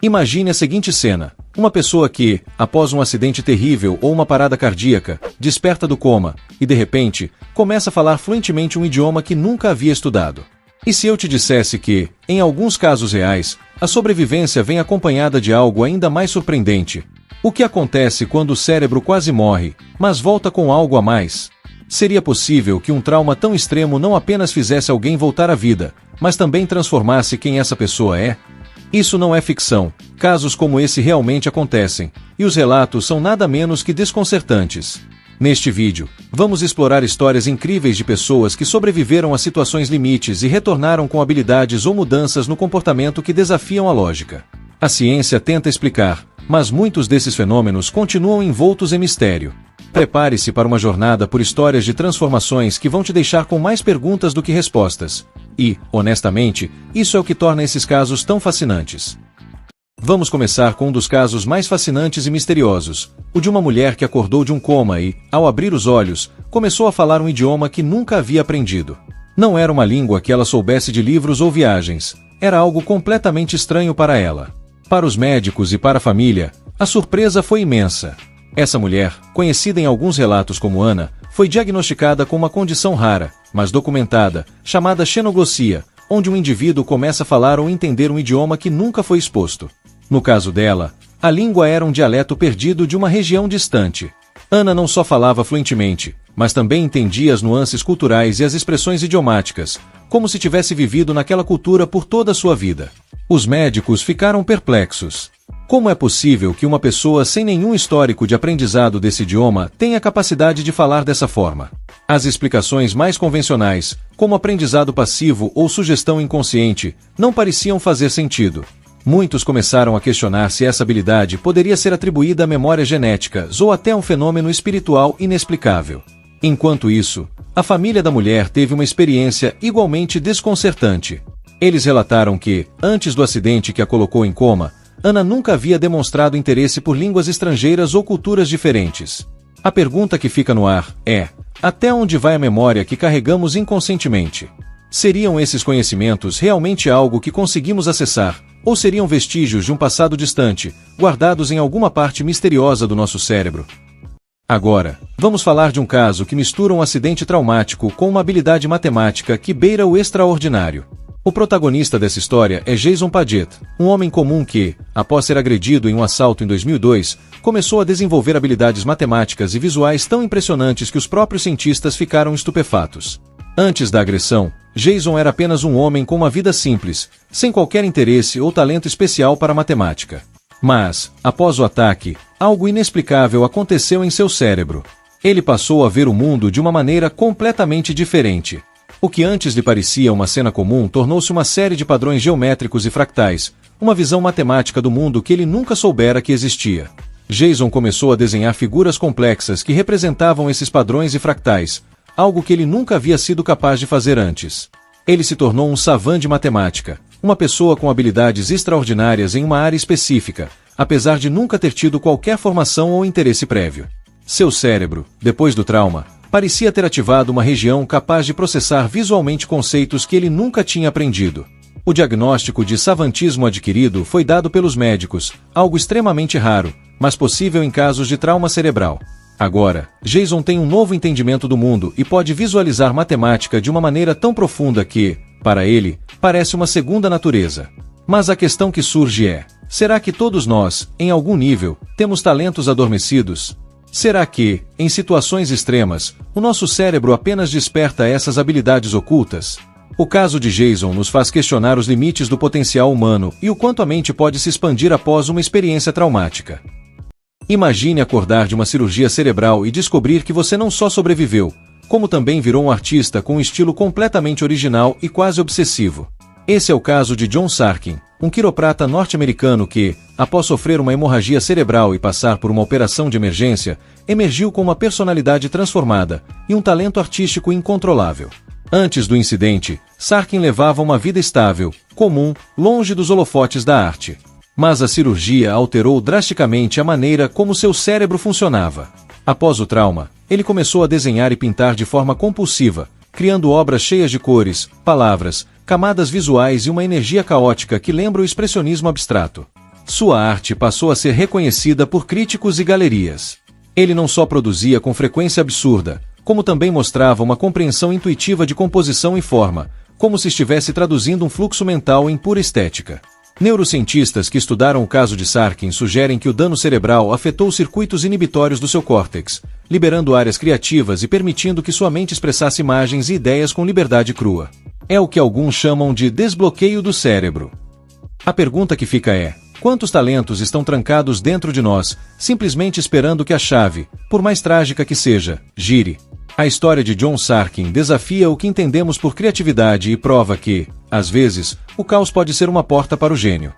Imagine a seguinte cena. Uma pessoa que, após um acidente terrível ou uma parada cardíaca, desperta do coma e, de repente, começa a falar fluentemente um idioma que nunca havia estudado. E se eu te dissesse que, em alguns casos reais, a sobrevivência vem acompanhada de algo ainda mais surpreendente? O que acontece quando o cérebro quase morre, mas volta com algo a mais? Seria possível que um trauma tão extremo não apenas fizesse alguém voltar à vida, mas também transformasse quem essa pessoa é? Isso não é ficção, casos como esse realmente acontecem, e os relatos são nada menos que desconcertantes. Neste vídeo, vamos explorar histórias incríveis de pessoas que sobreviveram a situações limites e retornaram com habilidades ou mudanças no comportamento que desafiam a lógica. A ciência tenta explicar, mas muitos desses fenômenos continuam envoltos em mistério. Prepare-se para uma jornada por histórias de transformações que vão te deixar com mais perguntas do que respostas. E, honestamente, isso é o que torna esses casos tão fascinantes. Vamos começar com um dos casos mais fascinantes e misteriosos, o de uma mulher que acordou de um coma e, ao abrir os olhos, começou a falar um idioma que nunca havia aprendido. Não era uma língua que ela soubesse de livros ou viagens, era algo completamente estranho para ela. Para os médicos e para a família, a surpresa foi imensa. Essa mulher, conhecida em alguns relatos como Ana, foi diagnosticada com uma condição rara, mas documentada, chamada xenoglossia, onde um indivíduo começa a falar ou entender um idioma que nunca foi exposto. No caso dela, a língua era um dialeto perdido de uma região distante. Ana não só falava fluentemente, mas também entendia as nuances culturais e as expressões idiomáticas, como se tivesse vivido naquela cultura por toda a sua vida. Os médicos ficaram perplexos. Como é possível que uma pessoa sem nenhum histórico de aprendizado desse idioma tenha a capacidade de falar dessa forma? As explicações mais convencionais, como aprendizado passivo ou sugestão inconsciente, não pareciam fazer sentido. Muitos começaram a questionar se essa habilidade poderia ser atribuída a memórias genéticas ou até a um fenômeno espiritual inexplicável. Enquanto isso, a família da mulher teve uma experiência igualmente desconcertante. Eles relataram que, antes do acidente que a colocou em coma, Ana nunca havia demonstrado interesse por línguas estrangeiras ou culturas diferentes. A pergunta que fica no ar é: até onde vai a memória que carregamos inconscientemente? Seriam esses conhecimentos realmente algo que conseguimos acessar, ou seriam vestígios de um passado distante, guardados em alguma parte misteriosa do nosso cérebro? Agora, vamos falar de um caso que mistura um acidente traumático com uma habilidade matemática que beira o extraordinário. O protagonista dessa história é Jason Paget, um homem comum que, após ser agredido em um assalto em 2002, começou a desenvolver habilidades matemáticas e visuais tão impressionantes que os próprios cientistas ficaram estupefatos. Antes da agressão, Jason era apenas um homem com uma vida simples, sem qualquer interesse ou talento especial para matemática. Mas, após o ataque, algo inexplicável aconteceu em seu cérebro. Ele passou a ver o mundo de uma maneira completamente diferente. O que antes lhe parecia uma cena comum tornou-se uma série de padrões geométricos e fractais, uma visão matemática do mundo que ele nunca soubera que existia. Jason começou a desenhar figuras complexas que representavam esses padrões e fractais, algo que ele nunca havia sido capaz de fazer antes. Ele se tornou um savant de matemática, uma pessoa com habilidades extraordinárias em uma área específica, apesar de nunca ter tido qualquer formação ou interesse prévio. Seu cérebro, depois do trauma, parecia ter ativado uma região capaz de processar visualmente conceitos que ele nunca tinha aprendido. O diagnóstico de savantismo adquirido foi dado pelos médicos, algo extremamente raro, mas possível em casos de trauma cerebral. Agora, Jason tem um novo entendimento do mundo e pode visualizar matemática de uma maneira tão profunda que, para ele, parece uma segunda natureza. Mas a questão que surge é: será que todos nós, em algum nível, temos talentos adormecidos? Será que, em situações extremas, o nosso cérebro apenas desperta essas habilidades ocultas? O caso de Jason nos faz questionar os limites do potencial humano e o quanto a mente pode se expandir após uma experiência traumática. Imagine acordar de uma cirurgia cerebral e descobrir que você não só sobreviveu, como também virou um artista com um estilo completamente original e quase obsessivo. Esse é o caso de John Sarkin, um quiroprata norte-americano que, após sofrer uma hemorragia cerebral e passar por uma operação de emergência, emergiu com uma personalidade transformada e um talento artístico incontrolável. Antes do incidente, Sarkin levava uma vida estável, comum, longe dos holofotes da arte. Mas a cirurgia alterou drasticamente a maneira como seu cérebro funcionava. Após o trauma, ele começou a desenhar e pintar de forma compulsiva, criando obras cheias de cores, palavras, camadas visuais e uma energia caótica que lembra o expressionismo abstrato. sua arte passou a ser reconhecida por críticos e galerias. Ele não só produzia com frequência absurda, como também mostrava uma compreensão intuitiva de composição e forma, como se estivesse traduzindo um fluxo mental em pura estética. Neurocientistas que estudaram o caso de Sarkin sugerem que o dano cerebral afetou os circuitos inibitórios do seu córtex, liberando áreas criativas e permitindo que sua mente expressasse imagens e ideias com liberdade crua. É o que alguns chamam de desbloqueio do cérebro. A pergunta que fica é: quantos talentos estão trancados dentro de nós, simplesmente esperando que a chave, por mais trágica que seja, gire? A história de John Sarkin desafia o que entendemos por criatividade e prova que, às vezes, o caos pode ser uma porta para o gênio.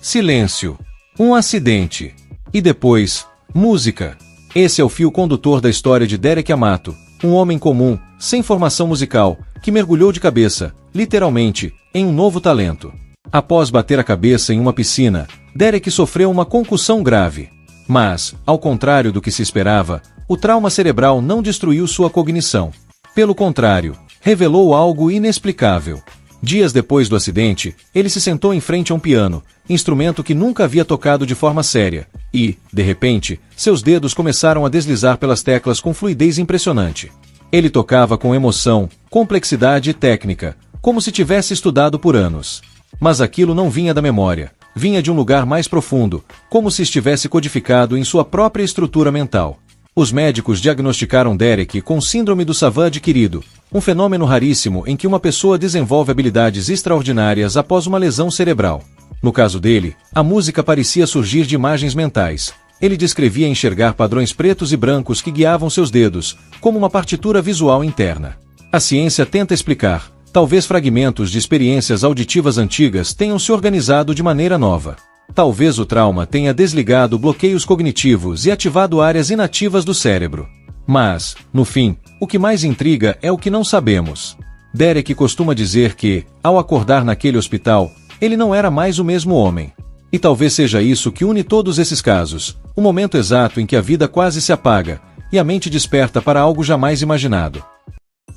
Silêncio. Um acidente. E depois, música. Esse é o fio condutor da história de Derek Amato, um homem comum, sem formação musical, que mergulhou de cabeça, literalmente, em um novo talento. Após bater a cabeça em uma piscina, Derek sofreu uma concussão grave. Mas, ao contrário do que se esperava, o trauma cerebral não destruiu sua cognição. Pelo contrário, revelou algo inexplicável. Dias depois do acidente, ele se sentou em frente a um piano, instrumento que nunca havia tocado de forma séria, e, de repente, seus dedos começaram a deslizar pelas teclas com fluidez impressionante. Ele tocava com emoção, complexidade e técnica, como se tivesse estudado por anos. Mas aquilo não vinha da memória, vinha de um lugar mais profundo, como se estivesse codificado em sua própria estrutura mental. Os médicos diagnosticaram Derek com síndrome do Savant adquirido, um fenômeno raríssimo em que uma pessoa desenvolve habilidades extraordinárias após uma lesão cerebral. No caso dele, a música parecia surgir de imagens mentais. Ele descrevia enxergar padrões pretos e brancos que guiavam seus dedos, como uma partitura visual interna. A ciência tenta explicar. Talvez fragmentos de experiências auditivas antigas tenham se organizado de maneira nova. Talvez o trauma tenha desligado bloqueios cognitivos e ativado áreas inativas do cérebro. Mas, no fim, o que mais intriga é o que não sabemos. Derek costuma dizer que, ao acordar naquele hospital, ele não era mais o mesmo homem. E talvez seja isso que une todos esses casos, o momento exato em que a vida quase se apaga, e a mente desperta para algo jamais imaginado.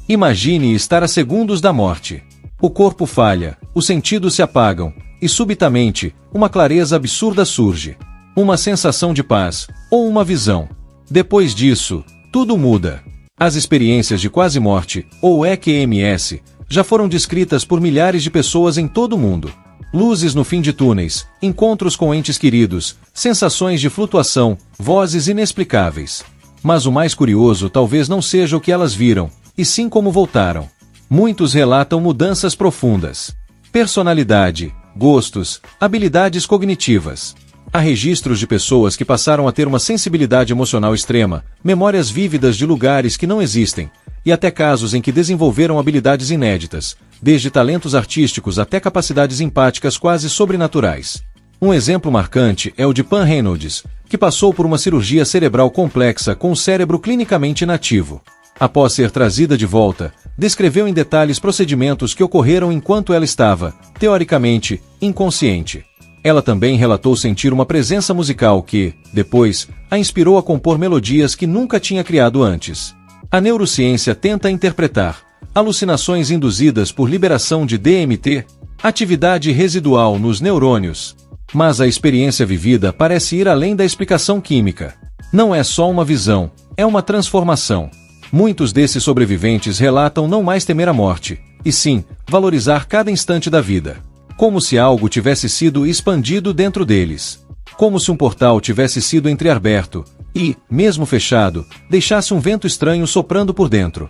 Imagine estar a segundos da morte. O corpo falha, os sentidos se apagam, e subitamente, uma clareza absurda surge. Uma sensação de paz, ou uma visão. Depois disso, tudo muda. As experiências de quase morte, ou EQMS, já foram descritas por milhares de pessoas em todo o mundo. Luzes no fim de túneis, encontros com entes queridos, sensações de flutuação, vozes inexplicáveis. Mas o mais curioso talvez não seja o que elas viram, e sim como voltaram. Muitos relatam mudanças profundas. Personalidade, gostos, habilidades cognitivas. Há registros de pessoas que passaram a ter uma sensibilidade emocional extrema, memórias vívidas de lugares que não existem, e até casos em que desenvolveram habilidades inéditas, desde talentos artísticos até capacidades empáticas quase sobrenaturais. Um exemplo marcante é o de Pam Reynolds, que passou por uma cirurgia cerebral complexa com o cérebro clinicamente inativo. Após ser trazida de volta, descreveu em detalhes procedimentos que ocorreram enquanto ela estava, teoricamente, inconsciente. Ela também relatou sentir uma presença musical que, depois, a inspirou a compor melodias que nunca tinha criado antes. A neurociência tenta interpretar alucinações induzidas por liberação de DMT, atividade residual nos neurônios. Mas a experiência vivida parece ir além da explicação química. Não é só uma visão, é uma transformação. Muitos desses sobreviventes relatam não mais temer a morte, e sim, valorizar cada instante da vida. Como se algo tivesse sido expandido dentro deles. Como se um portal tivesse sido entreaberto, e, mesmo fechado, deixasse um vento estranho soprando por dentro.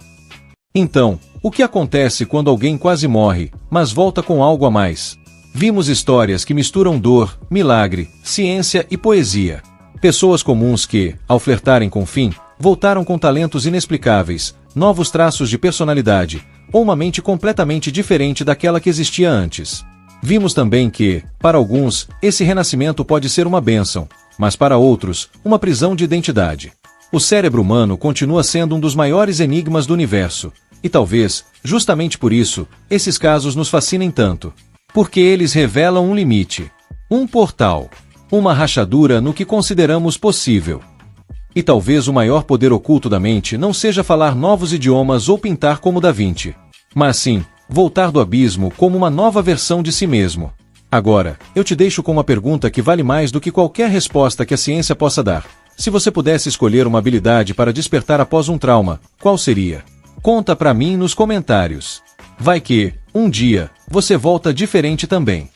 Então, o que acontece quando alguém quase morre, mas volta com algo a mais? Vimos histórias que misturam dor, milagre, ciência e poesia. Pessoas comuns que, ao flertarem com o fim, voltaram com talentos inexplicáveis, novos traços de personalidade, ou uma mente completamente diferente daquela que existia antes. Vimos também que, para alguns, esse renascimento pode ser uma bênção, mas para outros, uma prisão de identidade. O cérebro humano continua sendo um dos maiores enigmas do universo, e talvez, justamente por isso, esses casos nos fascinem tanto. Porque eles revelam um limite, um portal, uma rachadura no que consideramos possível. E talvez o maior poder oculto da mente não seja falar novos idiomas ou pintar como Da Vinci, mas sim, voltar do abismo como uma nova versão de si mesmo. Agora, eu te deixo com uma pergunta que vale mais do que qualquer resposta que a ciência possa dar. Se você pudesse escolher uma habilidade para despertar após um trauma, qual seria? Conta pra mim nos comentários. Vai que, um dia, você volta diferente também.